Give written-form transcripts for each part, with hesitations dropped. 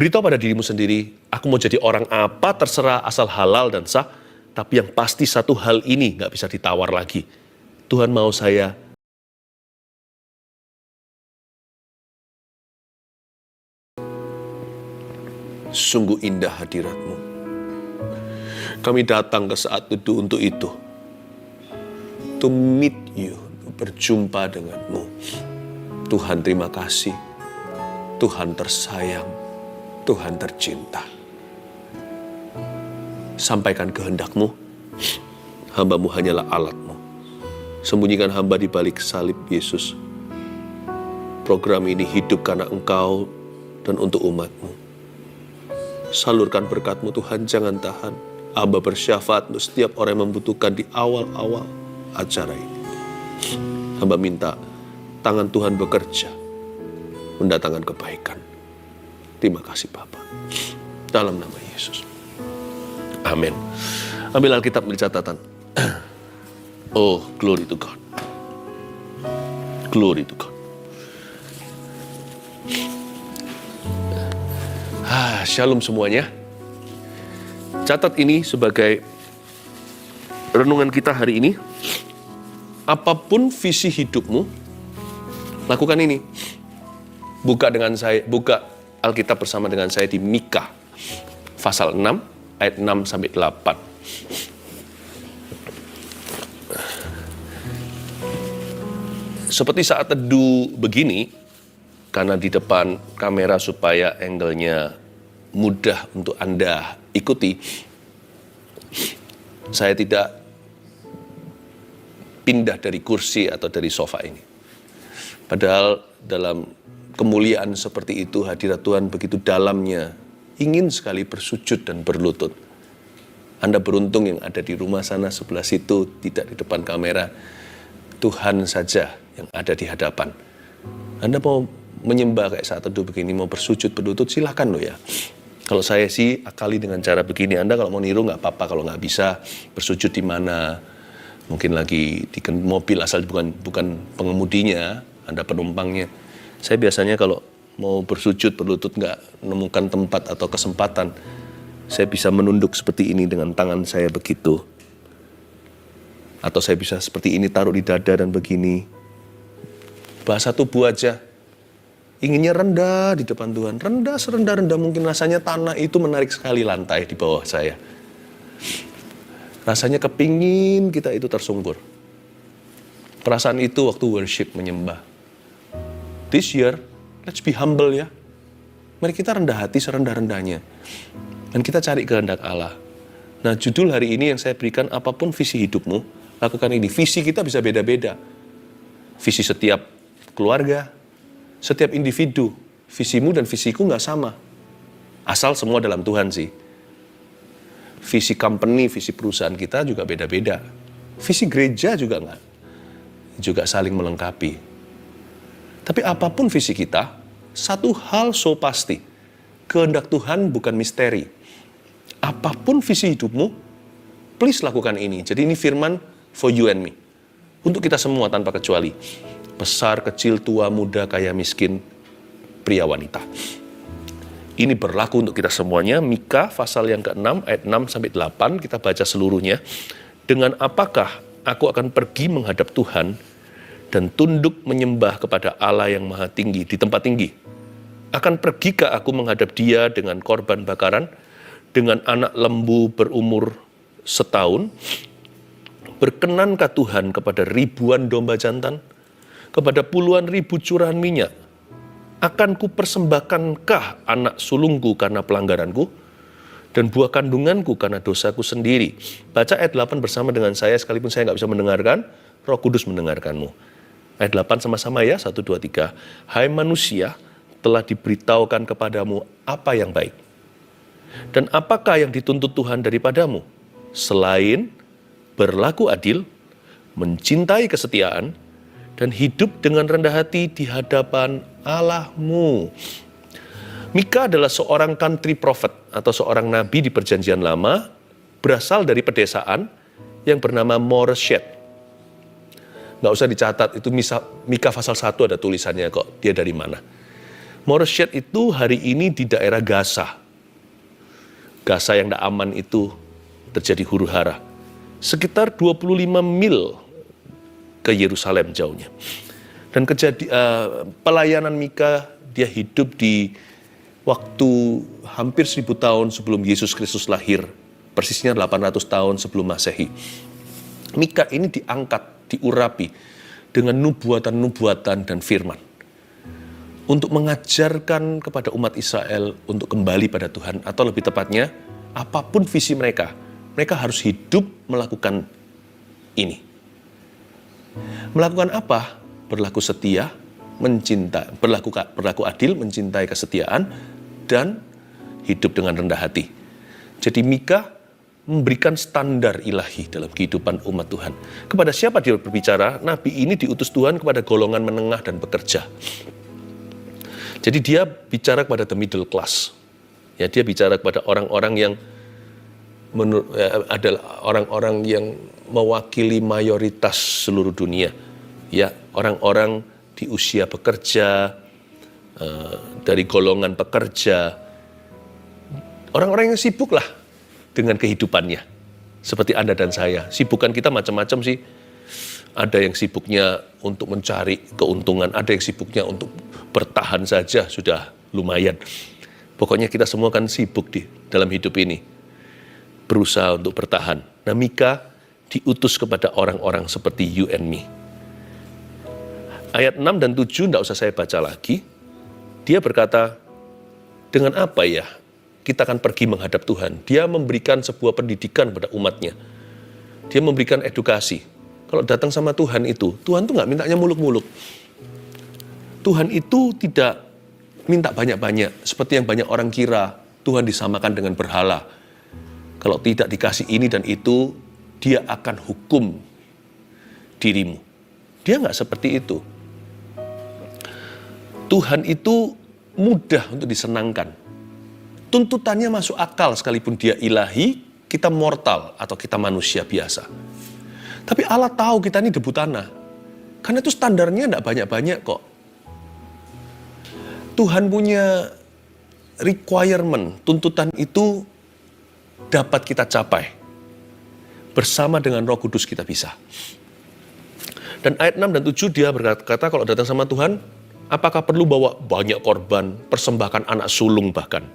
Beritahu pada dirimu sendiri, aku mau jadi orang apa terserah asal halal dan sah, tapi yang pasti satu hal ini nggak bisa ditawar lagi. Tuhan mau saya sungguh indah hadirat-Mu. Kami datang ke saat teduh untuk itu. To meet you, berjumpa denganmu. Tuhan terima kasih. Tuhan tersayang. Tuhan tercinta. Sampaikan kehendak-Mu. Hamba-Mu hanyalah alat-Mu. Sembunyikan hamba di balik salib Yesus. Program ini hidup karena Engkau dan untuk umat-Mu. Salurkan berkat-Mu Tuhan, jangan tahan. Aba bersyafaat untuk setiap orang yang membutuhkan di awal-awal acara ini. Hamba minta tangan Tuhan bekerja, mendatangkan kebaikan. Terima kasih Bapa. Dalam nama Yesus. Amin. Ambil Alkitab, ambil catatan. Oh, glory to God. Glory to God. Shalom semuanya. Catat ini sebagai renungan kita hari ini. Apapun visi hidupmu, lakukan ini. Buka Alkitab bersama dengan saya di Mika pasal 6 ayat 6 sampai 8. Seperti saat teduh begini, karena di depan kamera supaya angle-nya mudah untuk Anda ikuti, saya tidak pindah dari kursi atau dari sofa ini. Padahal dalam kemuliaan seperti itu, hadirat Tuhan begitu dalamnya, ingin sekali bersujud dan berlutut. Anda beruntung yang ada di rumah sana sebelah situ, tidak di depan kamera. Tuhan saja yang ada di hadapan. Anda mau menyembah kayak saat teduh begini, mau bersujud berlutut, silahkan loh ya. Kalau saya sih akali dengan cara begini. Anda kalau mau niru nggak apa-apa, kalau nggak bisa bersujud di mana, mungkin lagi di mobil asal bukan pengemudinya, Anda penumpangnya. Saya biasanya kalau mau bersujud berlutut nggak menemukan tempat atau kesempatan, saya bisa menunduk seperti ini dengan tangan saya begitu. Atau saya bisa seperti ini taruh di dada dan begini. Bahasa tubuh aja. Inginnya rendah di depan Tuhan. Rendah serendah-rendah mungkin, rasanya tanah itu menarik sekali lantai di bawah saya. Rasanya kepingin kita itu tersungkur. Perasaan itu waktu worship menyembah. This year, let's be humble ya. Mari kita rendah hati serendah-rendahnya. Dan kita cari kehendak Allah. Nah, judul hari ini yang saya berikan, apapun visi hidupmu, lakukan ini. Visi kita bisa beda-beda. Visi setiap keluarga, setiap individu, visimu dan visiku nggak sama. Asal semua dalam Tuhan sih. Visi company, visi perusahaan kita juga beda-beda. Visi gereja juga saling melengkapi. Tapi apapun visi kita, satu hal so pasti. Kehendak Tuhan bukan misteri. Apapun visi hidupmu, please lakukan ini. Jadi ini firman for you and me. Untuk kita semua tanpa kecuali. Besar, kecil, tua, muda, kaya, miskin, pria, wanita. Ini berlaku untuk kita semuanya. Mika pasal yang ke-6 ayat 6 sampai 8 kita baca seluruhnya. Dengan apakah aku akan pergi menghadap Tuhan dan tunduk menyembah kepada Allah yang maha tinggi di tempat tinggi? Akan pergikah aku menghadap Dia dengan korban bakaran, dengan anak lembu berumur setahun? Berkenankah Tuhan kepada ribuan domba jantan? Kepada puluhan ribu curahan minyak? Akan kupersembahkankah anak sulungku karena pelanggaranku? Dan buah kandunganku karena dosaku sendiri? Baca ayat 8 bersama dengan saya, sekalipun saya nggak bisa mendengarkan, Roh Kudus mendengarkanmu. Ayat 8 sama-sama ya, 1, 2, 3. Hai manusia, telah diberitahukan kepadamu apa yang baik. Dan apakah yang dituntut Tuhan daripadamu? Selain berlaku adil, mencintai kesetiaan, dan hidup dengan rendah hati di hadapan Allahmu. Mika adalah seorang country prophet atau seorang nabi di Perjanjian Lama, berasal dari pedesaan yang bernama Moreshet. Nggak usah dicatat, itu Mika pasal 1 ada tulisannya kok, dia dari mana. Moreshet itu hari ini di daerah Gaza. Gaza yang tidak aman itu terjadi huru-hara. Sekitar 25 mil ke Yerusalem jauhnya. Dan pelayanan Mika, dia hidup di waktu hampir 1000 tahun sebelum Yesus Kristus lahir. Persisnya 800 tahun sebelum Masehi. Mika ini diangkat, diurapi dengan nubuatan-nubuatan dan firman. Untuk mengajarkan kepada umat Israel untuk kembali pada Tuhan. Atau lebih tepatnya, apapun visi mereka, mereka harus hidup melakukan ini. Melakukan apa? Berlaku setia, berlaku adil, mencintai kesetiaan, dan hidup dengan rendah hati. Jadi Mika memberikan standar ilahi dalam kehidupan umat Tuhan. Kepada siapa dia berbicara? Nabi ini diutus Tuhan kepada golongan menengah dan pekerja. Jadi dia bicara kepada the middle class. Ya, dia bicara kepada orang-orang yang adalah orang-orang yang mewakili mayoritas seluruh dunia. Ya, orang-orang di usia bekerja, dari golongan pekerja, orang-orang yang sibuk lah dengan kehidupannya. Seperti Anda dan saya, sibukan kita macam-macam sih. Ada yang sibuknya untuk mencari keuntungan, ada yang sibuknya untuk bertahan saja sudah lumayan. Pokoknya kita semua kan sibuk di dalam hidup ini, berusaha untuk bertahan. Nah, Mika diutus kepada orang-orang seperti you and me. Ayat 6 dan 7 tidak usah saya baca lagi. Dia berkata, dengan apa ya kita akan pergi menghadap Tuhan? Dia memberikan sebuah pendidikan pada umatnya. Dia memberikan edukasi. Kalau datang sama Tuhan itu, Tuhan tuh nggak mintanya muluk-muluk. Tuhan itu tidak minta banyak-banyak. Seperti yang banyak orang kira, Tuhan disamakan dengan berhala. Kalau tidak dikasih ini dan itu, dia akan hukum dirimu. Dia nggak seperti itu. Tuhan itu mudah untuk disenangkan. Tuntutannya masuk akal sekalipun dia ilahi, kita mortal atau kita manusia biasa. Tapi Allah tahu kita ini debu tanah. Karena itu standarnya tidak banyak-banyak kok. Tuhan punya requirement, tuntutan itu dapat kita capai. Bersama dengan Roh Kudus kita bisa. Dan ayat 6 dan 7 dia berkata kalau datang sama Tuhan, apakah perlu bawa banyak korban, persembahkan anak sulung bahkan?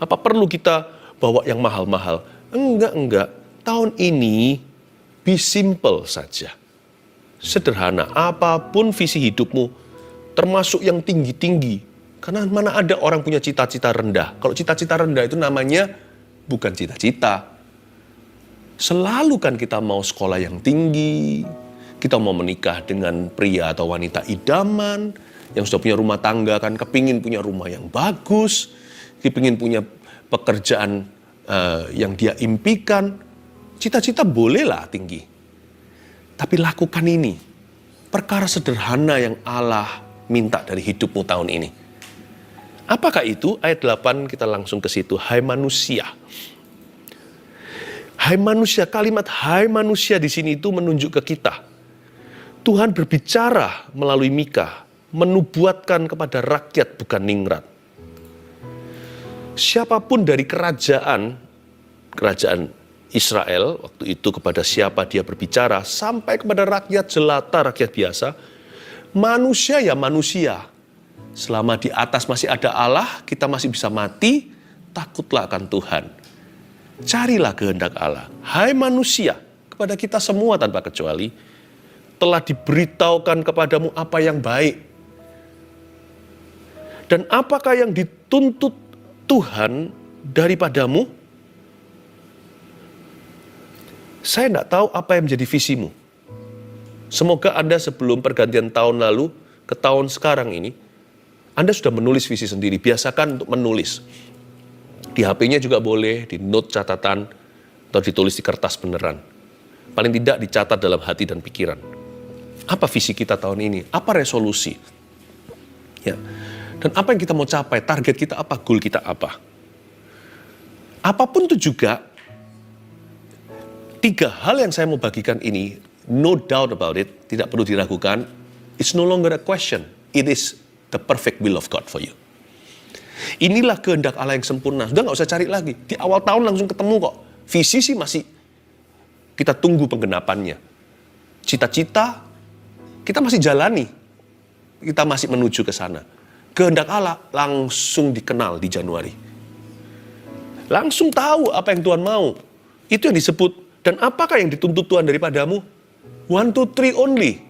Apa perlu kita bawa yang mahal-mahal? Enggak. Tahun ini, be simple saja. Sederhana, apapun visi hidupmu, termasuk yang tinggi-tinggi. Karena mana ada orang punya cita-cita rendah. Kalau cita-cita rendah itu namanya bukan cita-cita. Selalu kan kita mau sekolah yang tinggi, kita mau menikah dengan pria atau wanita idaman, yang sudah punya rumah tangga kan kepingin punya rumah yang bagus, kepingin punya pekerjaan yang dia impikan. Cita-cita bolehlah tinggi. Tapi lakukan ini. Perkara sederhana yang Allah minta dari hidupmu tahun ini. Apakah itu? Ayat 8 kita langsung ke situ. Hai manusia. Hai manusia, kalimat hai manusia di sini itu menunjuk ke kita. Tuhan berbicara melalui Mika, menubuatkan kepada rakyat bukan ningrat. Siapapun dari kerajaan Israel waktu itu kepada siapa dia berbicara, sampai kepada rakyat jelata, rakyat biasa, manusia ya manusia. Selama di atas masih ada Allah, kita masih bisa mati, takutlah akan Tuhan. Carilah kehendak Allah. Hai manusia, kepada kita semua tanpa kecuali, telah diberitahukan kepadamu apa yang baik. Dan apakah yang dituntut Tuhan daripadamu? Saya tidak tahu apa yang menjadi visimu. Semoga Anda sebelum pergantian tahun lalu ke tahun sekarang ini, Anda sudah menulis visi sendiri. Biasakan untuk menulis. Di HP-nya juga boleh, di note catatan, atau ditulis di kertas beneran. Paling tidak dicatat dalam hati dan pikiran. Apa visi kita tahun ini? Apa resolusi? Ya. Dan apa yang kita mau capai? Target kita apa? Goal kita apa? Apapun itu juga, 3 hal yang saya mau bagikan ini, no doubt about it, tidak perlu diragukan, it's no longer a question, it is the perfect will of God for you. Inilah kehendak Allah yang sempurna. Sudah nggak usah cari lagi. Di awal tahun langsung ketemu kok. Visi sih masih kita tunggu penggenapannya. Cita-cita kita masih jalani. Kita masih menuju ke sana. Kehendak Allah langsung dikenal di Januari. Langsung tahu apa yang Tuhan mau. Itu yang disebut. Dan apakah yang dituntut Tuhan daripadamu? 1, 2, 3 only.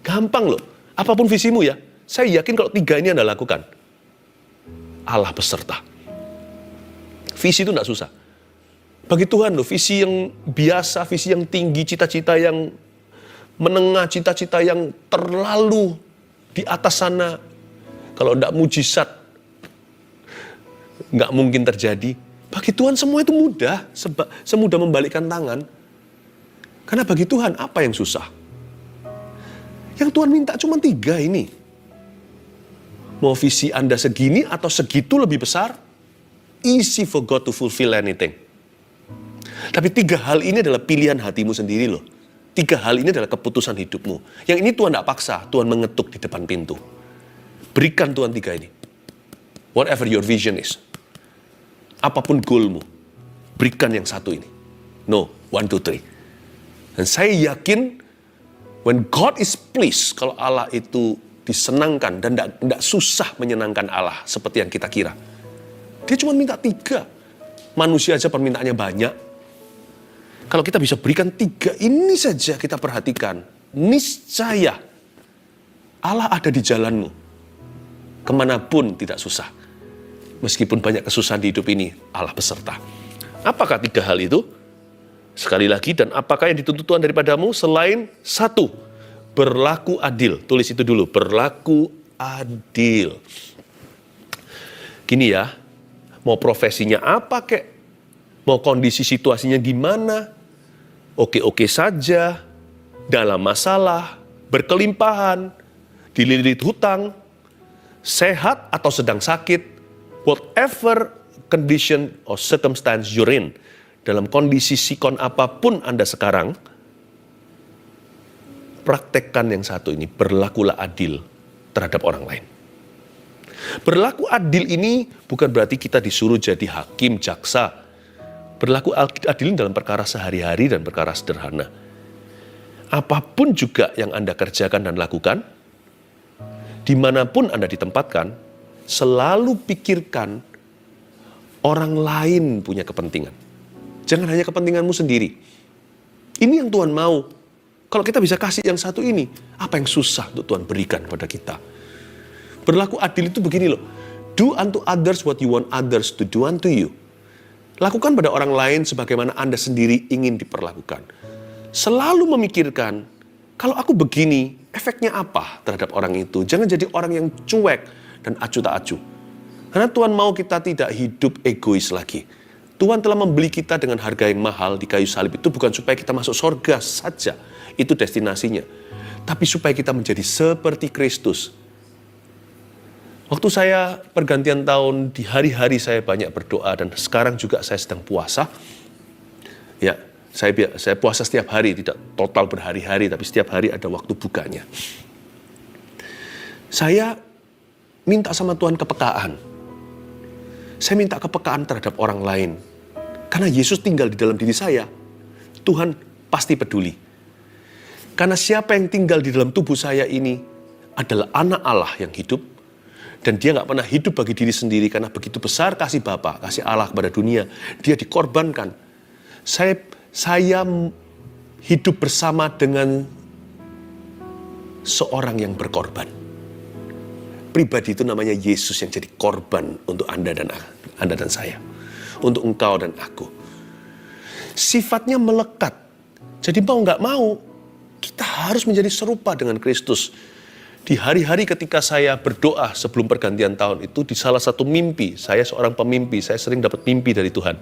Gampang loh. Apapun visimu ya. Saya yakin kalau 3 ini Anda lakukan, Allah beserta. Visi itu tidak susah. Bagi Tuhan loh, visi yang biasa, visi yang tinggi, cita-cita yang menengah, cita-cita yang terlalu di atas sana. Kalau tidak mujizat, nggak mungkin terjadi. Bagi Tuhan semua itu mudah, semudah membalikkan tangan. Karena bagi Tuhan apa yang susah? Yang Tuhan minta cuma 3 ini. Mau visi Anda segini atau segitu lebih besar, easy for God to fulfill anything. Tapi 3 hal ini adalah pilihan hatimu sendiri loh. 3 hal ini adalah keputusan hidupmu. Yang ini Tuhan tidak paksa, Tuhan mengetuk di depan pintu. Berikan Tuhan 3 ini. Whatever your vision is. Apapun goalmu, berikan yang 1 ini. No, 1, 2, 3. Dan saya yakin, when God is pleased, kalau Allah itu disenangkan dan tidak susah menyenangkan Allah seperti yang kita kira. Dia cuma minta 3. Manusia aja permintaannya banyak. Kalau kita bisa berikan 3 ini saja kita perhatikan, niscaya Allah ada di jalanmu. Kemanapun tidak susah. Meskipun banyak kesusahan di hidup ini, Allah beserta. Apakah 3 hal itu? Sekali lagi, dan apakah yang dituntut Tuhan daripadamu selain 1, berlaku adil. Tulis itu dulu, berlaku adil. Gini ya, mau profesinya apa kek, mau kondisi situasinya gimana, oke-oke saja, dalam masalah, berkelimpahan, dililit hutang, sehat atau sedang sakit, whatever condition or circumstance you're in, dalam kondisi sikon apapun Anda sekarang, praktekkan yang 1 ini, berlakulah adil terhadap orang lain. Berlaku adil ini bukan berarti kita disuruh jadi hakim, jaksa. Berlaku adil dalam perkara sehari-hari dan perkara sederhana. Apapun juga yang Anda kerjakan dan lakukan, dimanapun Anda ditempatkan, selalu pikirkan orang lain punya kepentingan. Jangan hanya kepentinganmu sendiri. Ini yang Tuhan mau. Kalau kita bisa kasih yang 1 ini, apa yang susah untuk Tuhan berikan pada kita? Berlaku adil itu begini loh. Do unto others what you want others to do unto you. Lakukan pada orang lain sebagaimana Anda sendiri ingin diperlakukan. Selalu memikirkan, kalau aku begini, efeknya apa terhadap orang itu? Jangan jadi orang yang cuek dan acuh tak acuh. Karena Tuhan mau kita tidak hidup egois lagi. Tuhan telah membeli kita dengan harga yang mahal di kayu salib. Itu bukan supaya kita masuk surga saja. Itu destinasinya. Tapi supaya kita menjadi seperti Kristus. Waktu saya pergantian tahun, di hari-hari saya banyak berdoa, dan sekarang juga saya sedang puasa. Ya, saya puasa setiap hari, tidak total berhari-hari, tapi setiap hari ada waktu bukanya. Saya minta sama Tuhan kepekaan. Saya minta kepekaan terhadap orang lain. Karena Yesus tinggal di dalam diri saya, Tuhan pasti peduli. Karena siapa yang tinggal di dalam tubuh saya ini adalah anak Allah yang hidup. Dan dia gak pernah hidup bagi diri sendiri, karena begitu besar kasih Bapa, kasih Allah kepada dunia. Dia dikorbankan. Saya hidup bersama dengan seorang yang berkorban. Pribadi itu namanya Yesus yang jadi korban untuk Anda dan saya. Untuk engkau dan aku. Sifatnya melekat. Jadi mau gak mau, kita harus menjadi serupa dengan Kristus. Di hari-hari ketika saya berdoa sebelum pergantian tahun itu, di salah satu mimpi, saya seorang pemimpi, saya sering dapat mimpi dari Tuhan.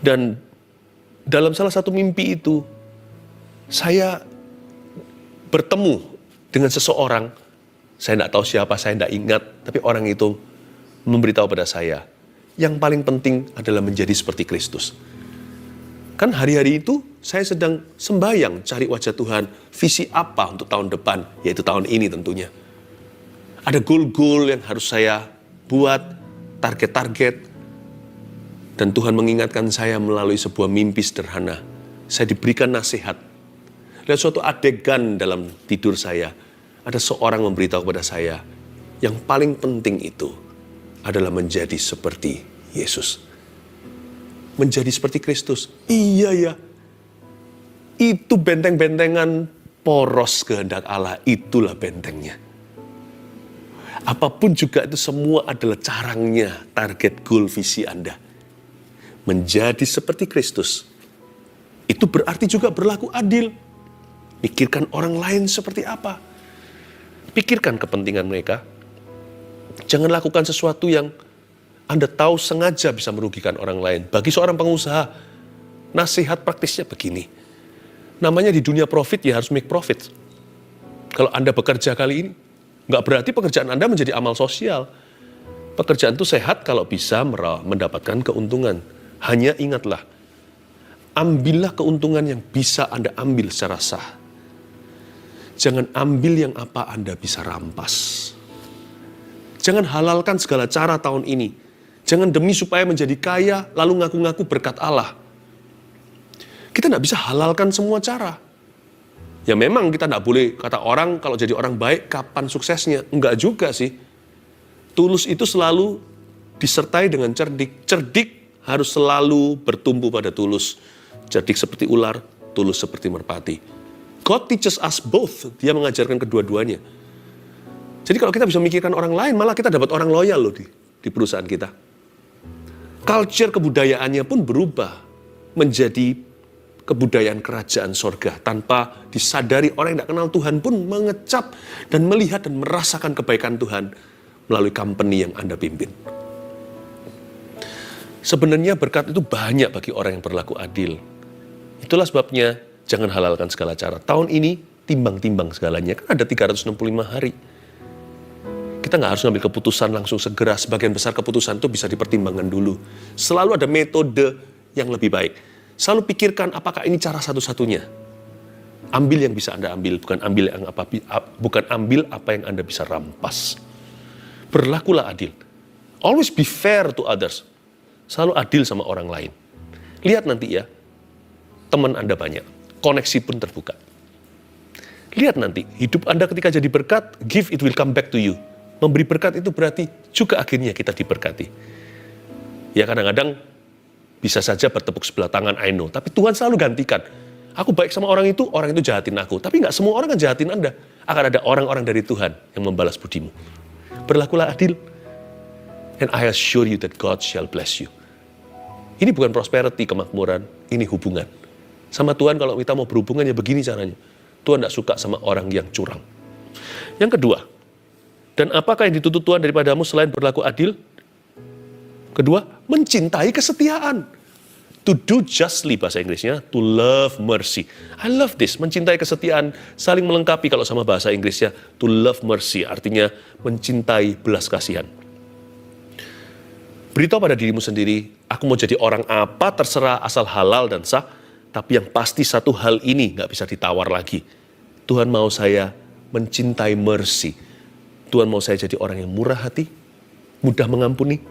Dan dalam salah satu mimpi itu, saya bertemu dengan seseorang, saya tidak tahu siapa, saya tidak ingat, tapi orang itu memberitahu pada saya, yang paling penting adalah menjadi seperti Kristus. Kan hari-hari itu saya sedang sembahyang cari wajah Tuhan, visi apa untuk tahun depan, yaitu tahun ini tentunya. Ada goal-goal yang harus saya buat, target-target. Dan Tuhan mengingatkan saya melalui sebuah mimpi sederhana. Saya diberikan nasihat. Lihat suatu adegan dalam tidur saya. Ada seorang memberitahu kepada saya, yang paling penting itu adalah menjadi seperti Yesus. Menjadi seperti Kristus. Iya ya. Itu benteng-bentengan poros kehendak Allah. Itulah bentengnya. Apapun juga itu semua adalah carangnya, target goal visi Anda. Menjadi seperti Kristus. Itu berarti juga berlaku adil. Pikirkan orang lain seperti apa. Pikirkan kepentingan mereka. Jangan lakukan sesuatu yang Anda tahu sengaja bisa merugikan orang lain. Bagi seorang pengusaha, nasihat praktisnya begini. Namanya di dunia profit ya harus make profit. Kalau Anda bekerja kali ini, nggak berarti pekerjaan Anda menjadi amal sosial. Pekerjaan itu sehat kalau bisa mendapatkan keuntungan. Hanya ingatlah, ambillah keuntungan yang bisa Anda ambil secara sah. Jangan ambil yang apa Anda bisa rampas. Jangan halalkan segala cara tahun ini. Jangan demi supaya menjadi kaya, lalu ngaku-ngaku berkat Allah. Kita nggak bisa halalkan semua cara. Ya memang kita nggak boleh kata orang kalau jadi orang baik kapan suksesnya. Enggak juga sih. Tulus itu selalu disertai dengan cerdik. Cerdik harus selalu bertumbuh pada tulus. Cerdik seperti ular, tulus seperti merpati. God teaches us both. Dia mengajarkan kedua-duanya. Jadi kalau kita bisa memikirkan orang lain, malah kita dapat orang loyal loh di perusahaan kita. Culture kebudayaannya pun berubah menjadi kebudayaan kerajaan sorga. Tanpa disadari orang yang tidak kenal Tuhan pun mengecap dan melihat dan merasakan kebaikan Tuhan melalui company yang Anda pimpin. Sebenarnya berkat itu banyak bagi orang yang berlaku adil. Itulah sebabnya jangan halalkan segala cara. Tahun ini timbang-timbang segalanya. Kan ada 365 hari. Kita nggak harus ngambil keputusan langsung segera. Sebagian besar keputusan itu bisa dipertimbangkan dulu. Selalu ada metode yang lebih baik. Selalu pikirkan apakah ini cara satu-satunya. Ambil yang bisa Anda ambil, bukan ambil apa yang Anda bisa rampas. Berlakulah adil. Always be fair to others. Selalu adil sama orang lain. Lihat nanti ya, teman Anda banyak, koneksi pun terbuka. Lihat nanti, hidup Anda ketika jadi berkat, give it will come back to you. Memberi berkat itu berarti juga akhirnya kita diberkati. Ya kadang-kadang bisa saja bertepuk sebelah tangan, I know. Tapi Tuhan selalu gantikan. Aku baik sama orang itu jahatin aku. Tapi nggak semua orang kan jahatin Anda. Akan ada orang-orang dari Tuhan yang membalas budimu. Berlakulah adil. And I assure you that God shall bless you. Ini bukan prosperity, kemakmuran. Ini hubungan. Sama Tuhan kalau kita mau berhubungan ya begini caranya. Tuhan tidak suka sama orang yang curang. Yang kedua, dan apakah yang dituntut Tuhan daripadamu selain berlaku adil? Kedua, mencintai kesetiaan. To do justly bahasa Inggrisnya, to love mercy. I love this, mencintai kesetiaan, saling melengkapi kalau sama bahasa Inggrisnya, to love mercy, artinya mencintai belas kasihan. Beritahu pada dirimu sendiri, aku mau jadi orang apa terserah asal halal dan sah, tapi yang pasti satu hal ini gak bisa ditawar lagi. Tuhan mau saya mencintai mercy. Tuhan mau saya jadi orang yang murah hati, mudah mengampuni.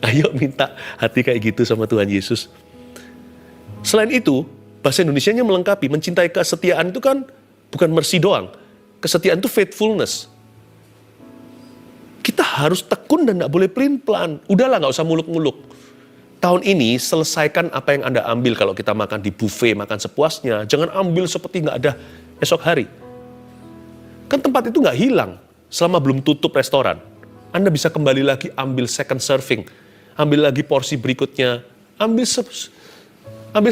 Ayo minta hati kayak gitu sama Tuhan Yesus. Selain itu, bahasa Indonesianya melengkapi, mencintai kesetiaan itu kan bukan mercy doang. Kesetiaan itu faithfulness. Kita harus tekun dan gak boleh pelin-pelan. Udahlah gak usah muluk-muluk. Tahun ini selesaikan apa yang Anda ambil kalau kita makan di buffet, makan sepuasnya. Jangan ambil seperti gak ada esok hari. Kan tempat itu gak hilang selama belum tutup restoran. Anda bisa kembali lagi ambil second serving. Ambil lagi porsi berikutnya. Ambil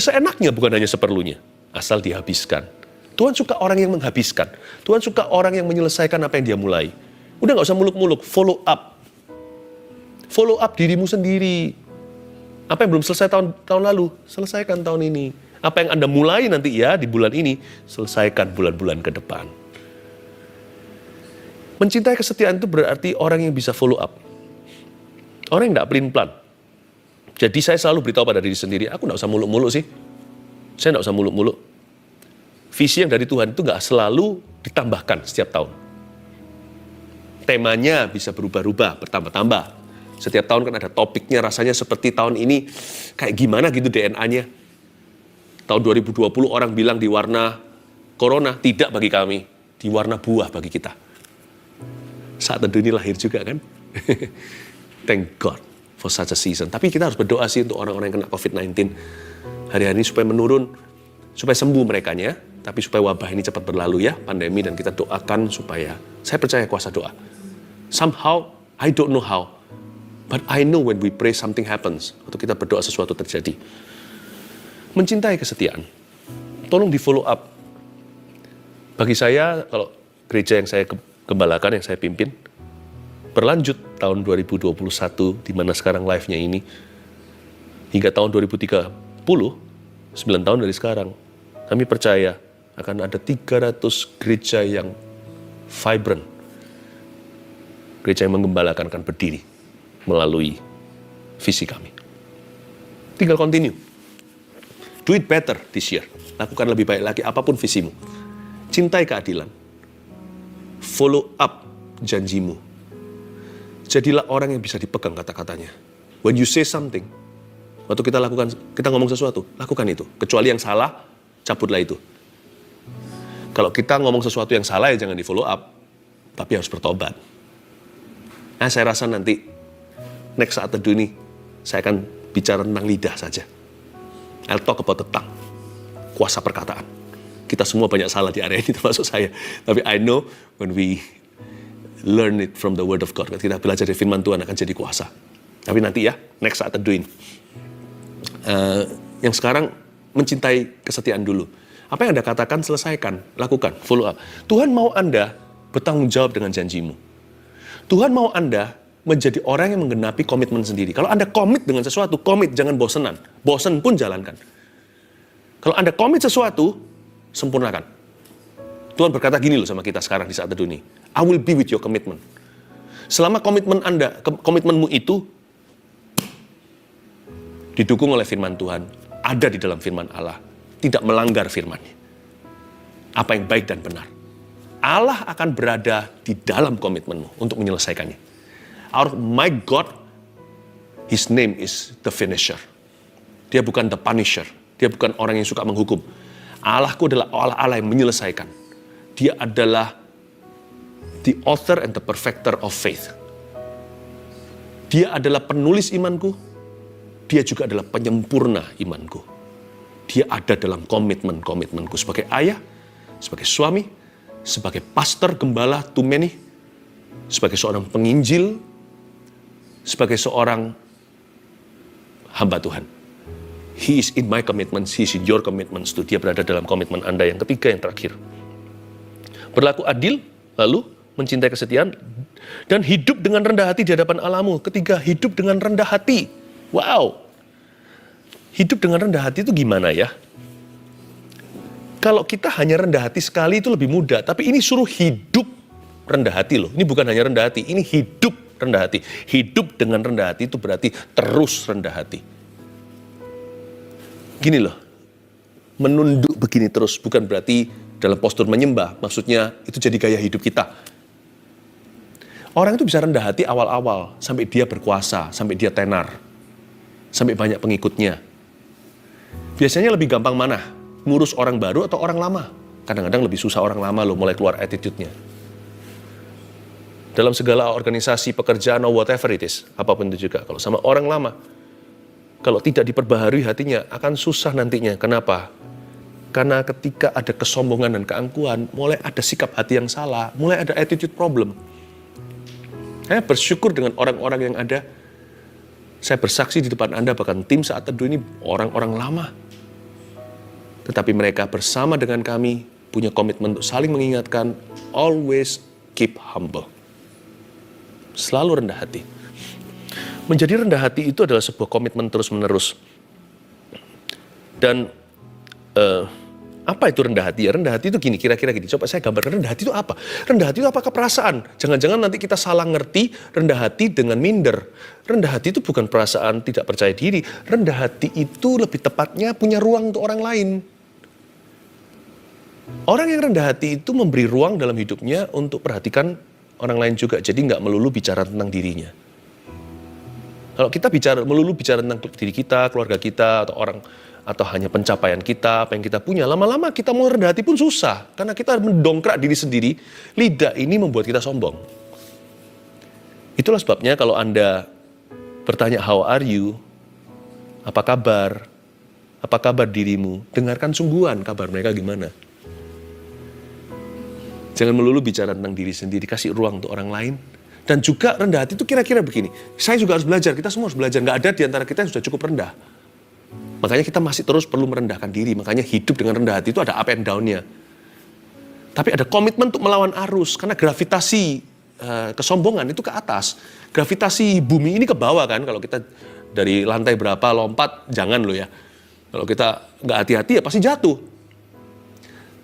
seenaknya bukan hanya seperlunya. Asal dihabiskan. Tuhan suka orang yang menghabiskan. Tuhan suka orang yang menyelesaikan apa yang dia mulai. Udah gak usah muluk-muluk, follow up. Follow up dirimu sendiri. Apa yang belum selesai tahun lalu, selesaikan tahun ini. Apa yang Anda mulai nanti ya di bulan ini, selesaikan bulan-bulan ke depan. Mencintai kesetiaan itu berarti orang yang bisa follow up. Orang yang gak pelin-pelan. Jadi saya selalu beritahu pada diri sendiri, aku gak usah muluk-muluk sih. Saya gak usah muluk-muluk. Visi yang dari Tuhan itu gak selalu ditambahkan setiap tahun. temanya bisa berubah-ubah, bertambah-tambah. Setiap tahun kan ada topiknya, rasanya seperti tahun ini kayak gimana gitu DNA-nya. Tahun 2020 orang bilang di warna corona, tidak bagi kami, di warna buah bagi kita. Saat Teduh ini lahir juga kan. Thank God for such a season. Tapi kita harus berdoa sih untuk orang-orang yang kena COVID-19 hari-hari ini supaya menurun, supaya sembuh merekanya, tapi supaya wabah ini cepat berlalu ya, pandemi, dan kita doakan supaya, saya percaya kuasa doa. Somehow, I don't know how, but I know when we pray something happens. Waktu kita berdoa sesuatu terjadi. Mencintai kesetiaan. Tolong di follow up. Bagi saya, kalau gereja yang saya gembalakan, yang saya pimpin, berlanjut tahun 2021, di mana sekarang live-nya ini, hingga tahun 2030, 9 tahun dari sekarang, kami percaya akan ada 300 gereja yang vibrant. Gereja yang menggembalakan akan berdiri melalui visi kami. Tinggal continue. Do it better this year. Lakukan lebih baik lagi apapun visimu. Cintai keadilan. Follow up janjimu. Jadilah orang yang bisa dipegang kata-katanya. When you say something, waktu kita ngomong sesuatu, lakukan itu. Kecuali yang salah, cabutlah itu. Kalau kita ngomong sesuatu yang salah ya jangan di follow up, tapi harus bertobat. Nah, saya rasa nanti next saat teduh ini saya akan bicara tentang lidah saja. I'll talk about the tongue, kuasa perkataan. Kita semua banyak salah di area ini termasuk saya. Tapi I know when we learn it from the word of God, kita belajar dari firman Tuhan akan jadi kuasa. Tapi nanti ya, next saat teduh ini. Yang sekarang mencintai kesetiaan dulu. Apa yang Anda katakan, selesaikan, lakukan, follow up. Tuhan mau Anda bertanggung jawab dengan janjimu. Tuhan mau Anda menjadi orang yang menggenapi komitmen sendiri. Kalau Anda komit dengan sesuatu, komit, jangan bosenan. Bosen pun jalankan. Kalau Anda komit sesuatu, sempurnakan. Tuhan berkata gini loh sama kita sekarang di saat teduh ini. I will be with your commitment. Selama komitmenmu itu didukung oleh firman Tuhan, ada di dalam firman Allah, tidak melanggar firman-Nya. Apa yang baik dan benar. Allah akan berada di dalam komitmenmu untuk menyelesaikannya. My God, His name is the finisher. Dia bukan the punisher. Dia bukan orang yang suka menghukum. Allahku adalah Allah yang menyelesaikan. Dia adalah the author and the perfecter of faith. Dia adalah penulis imanku. Dia juga adalah penyempurna imanku. Dia ada dalam komitmenku sebagai ayah, sebagai suami, sebagai pastor, gembala, to many, sebagai seorang penginjil, sebagai seorang hamba Tuhan. He is in my commitments, he is in your commitments too. Dia berada dalam komitmen Anda. Yang ketiga, yang terakhir. Berlaku adil, lalu mencintai kesetiaan, dan hidup dengan rendah hati di hadapan Allahmu. Ketiga, hidup dengan rendah hati. Wow. Hidup dengan rendah hati itu gimana ya? Kalau kita hanya rendah hati sekali itu lebih mudah, tapi ini suruh hidup rendah hati loh. Ini bukan hanya rendah hati, ini hidup rendah hati. Hidup dengan rendah hati itu berarti terus rendah hati. Gini loh, menunduk begini terus bukan berarti dalam postur menyembah, maksudnya itu jadi gaya hidup kita. Orang itu bisa rendah hati awal-awal, sampai dia berkuasa, sampai dia tenar, sampai banyak pengikutnya. Biasanya lebih gampang mana? Ngurus orang baru atau orang lama? Kadang-kadang lebih susah orang lama loh, mulai keluar attitude-nya. Dalam segala organisasi, pekerjaan, or whatever it is, apapun itu juga, kalau sama orang lama, kalau tidak diperbaharui hatinya, akan susah nantinya. Kenapa? Karena ketika ada kesombongan dan keangkuhan, mulai ada sikap hati yang salah, mulai ada attitude problem. Saya bersyukur dengan orang-orang yang ada. Saya bersaksi di depan Anda, bahkan tim saat teduh ini orang-orang lama. Tetapi mereka bersama dengan kami punya komitmen untuk saling mengingatkan, always keep humble. Selalu rendah hati. Menjadi rendah hati itu adalah sebuah komitmen terus-menerus. Dan apa itu rendah hati? Ya, rendah hati itu gini, kira-kira gini. Coba saya gambarkan rendah hati itu apa? Rendah hati itu apakah perasaan? Jangan-jangan nanti kita salah ngerti rendah hati dengan minder. Rendah hati itu bukan perasaan tidak percaya diri. Rendah hati itu lebih tepatnya punya ruang untuk orang lain. Orang yang rendah hati itu memberi ruang dalam hidupnya untuk perhatikan orang lain juga. Jadi nggak melulu bicara tentang dirinya. Kalau kita melulu bicara tentang diri kita, keluarga kita, atau orang, atau hanya pencapaian kita, apa yang kita punya, lama-lama kita mau rendah hati pun susah. Karena kita mendongkrak diri sendiri, lidah ini membuat kita sombong. Itulah sebabnya kalau Anda bertanya, how are you? Apa kabar? Apa kabar dirimu? Dengarkan sungguhan kabar mereka gimana. Jangan melulu bicara tentang diri sendiri, kasih ruang untuk orang lain. Dan juga rendah hati itu kira-kira begini. Saya juga harus belajar, kita semua harus belajar. Nggak ada di antara kita yang sudah cukup rendah. Makanya kita masih terus perlu merendahkan diri. Makanya hidup dengan rendah hati itu ada up and down-nya. Tapi ada komitmen untuk melawan arus. Karena gravitasi kesombongan itu ke atas. Gravitasi bumi ini ke bawah kan. Kalau kita dari lantai berapa lompat, jangan loh ya. Kalau kita nggak hati-hati ya pasti jatuh.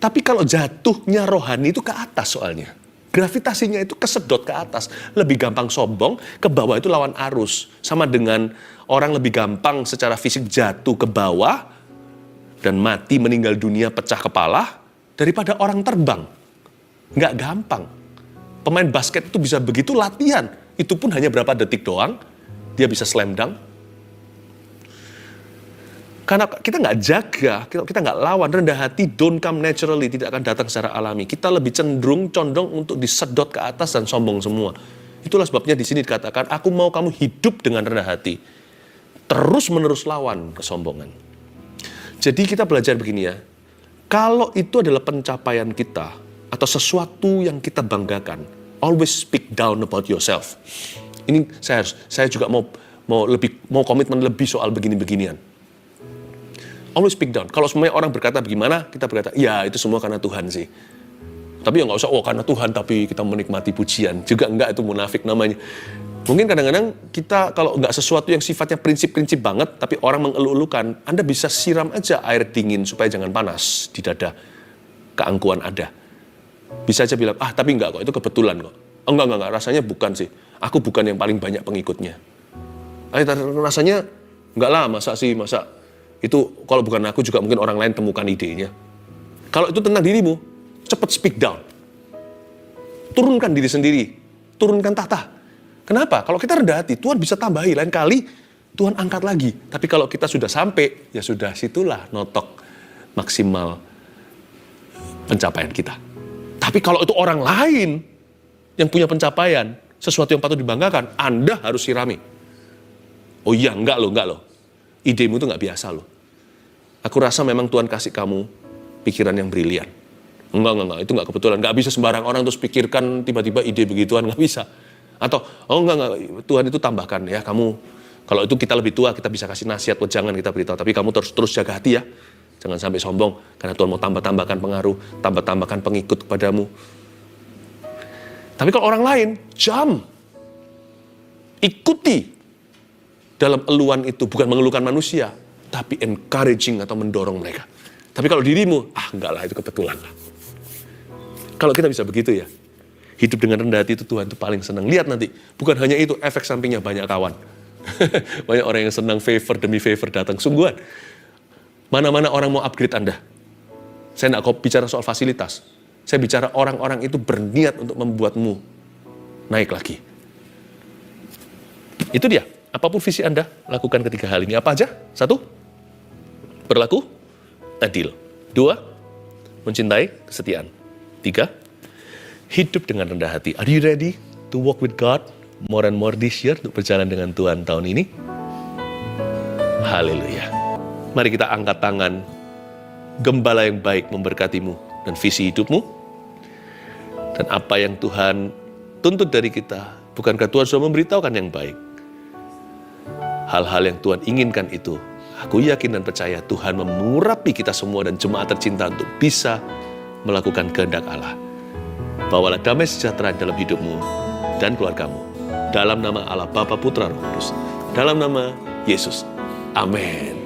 Tapi kalau jatuhnya rohani itu ke atas soalnya. Gravitasinya itu kesedot ke atas. Lebih gampang sombong, ke bawah itu lawan arus. Sama dengan orang lebih gampang secara fisik jatuh ke bawah dan mati meninggal dunia pecah kepala daripada orang terbang. Nggak gampang. Pemain basket itu bisa begitu latihan. Itu pun hanya berapa detik doang, dia bisa slam dunk. Karena kita nggak jaga, kita nggak lawan, rendah hati don't come naturally, tidak akan datang secara alami. Kita lebih condong untuk disedot ke atas dan sombong semua. Itulah sebabnya di sini dikatakan, aku mau kamu hidup dengan rendah hati. Terus menerus lawan kesombongan. Jadi kita belajar begini ya, kalau itu adalah pencapaian kita, atau sesuatu yang kita banggakan, always speak down about yourself. Ini saya juga mau komitmen lebih soal begini-beginian. Always speak down. Kalau semuanya orang berkata bagaimana, kita berkata, ya itu semua karena Tuhan sih. Tapi ya nggak usah, karena Tuhan tapi kita menikmati pujian. Juga enggak, itu munafik namanya. Mungkin kadang-kadang kita kalau nggak sesuatu yang sifatnya prinsip-prinsip banget, tapi orang mengeluh-elukan, Anda bisa siram aja air dingin supaya jangan panas di dada. Keangkuhan ada. Bisa aja bilang, tapi enggak kok, itu kebetulan kok. Enggak, rasanya bukan sih. Aku bukan yang paling banyak pengikutnya. Rasanya enggak lah, masa itu kalau bukan aku juga mungkin orang lain temukan idenya. Kalau itu tentang dirimu, cepat speak down. Turunkan diri sendiri, turunkan tahta. Kenapa? Kalau kita rendah hati, Tuhan bisa tambahi, lain kali Tuhan angkat lagi. Tapi kalau kita sudah sampai, ya sudah situlah notok maksimal pencapaian kita. Tapi kalau itu orang lain yang punya pencapaian, sesuatu yang patut dibanggakan, Anda harus sirami. Oh iya, enggak loh. Idemu itu enggak biasa loh. Aku rasa memang Tuhan kasih kamu pikiran yang brilian. Enggak, itu enggak kebetulan. Enggak bisa sembarang orang terus pikirkan tiba-tiba ide begituan, enggak bisa. Atau, enggak, Tuhan itu tambahkan ya, kamu, kalau itu kita lebih tua, kita bisa kasih nasihat, jangan kita beritahu. Tapi kamu terus jaga hati ya. Jangan sampai sombong, karena Tuhan mau tambahkan pengaruh, tambahkan pengikut kepadamu. Tapi kalau orang lain, ikuti dalam eluan itu, bukan mengeluhkan manusia, tapi encouraging atau mendorong mereka. Tapi kalau dirimu, enggak lah, itu kebetulan lah. Kalau kita bisa begitu ya, hidup dengan rendah hati itu Tuhan itu paling senang. Lihat nanti, bukan hanya itu, efek sampingnya banyak kawan. Banyak orang yang senang favor demi favor datang. Sungguhan, mana-mana orang mau upgrade Anda. Saya nggak bicara soal fasilitas. Saya bicara orang-orang itu berniat untuk membuatmu naik lagi. Itu dia. Apapun visi Anda, lakukan ketiga hal ini. Apa aja? 1, berlaku adil. 2, mencintai kesetiaan. 3, hidup dengan rendah hati. Are you ready to walk with God more and more this year? Untuk berjalan dengan Tuhan tahun ini? Haleluya. Mari kita angkat tangan. Gembala yang baik memberkatimu dan visi hidupmu. Dan apa yang Tuhan tuntut dari kita, bukankah Tuhan sudah memberitahukan yang baik? Hal-hal yang Tuhan inginkan itu, aku yakin dan percaya Tuhan mengurapi kita semua dan jemaat tercinta untuk bisa melakukan kehendak Allah. Bawalah damai sejahtera dalam hidupmu dan keluargamu. Dalam nama Allah Bapa, Putra, Roh Kudus. Dalam nama Yesus. Amin.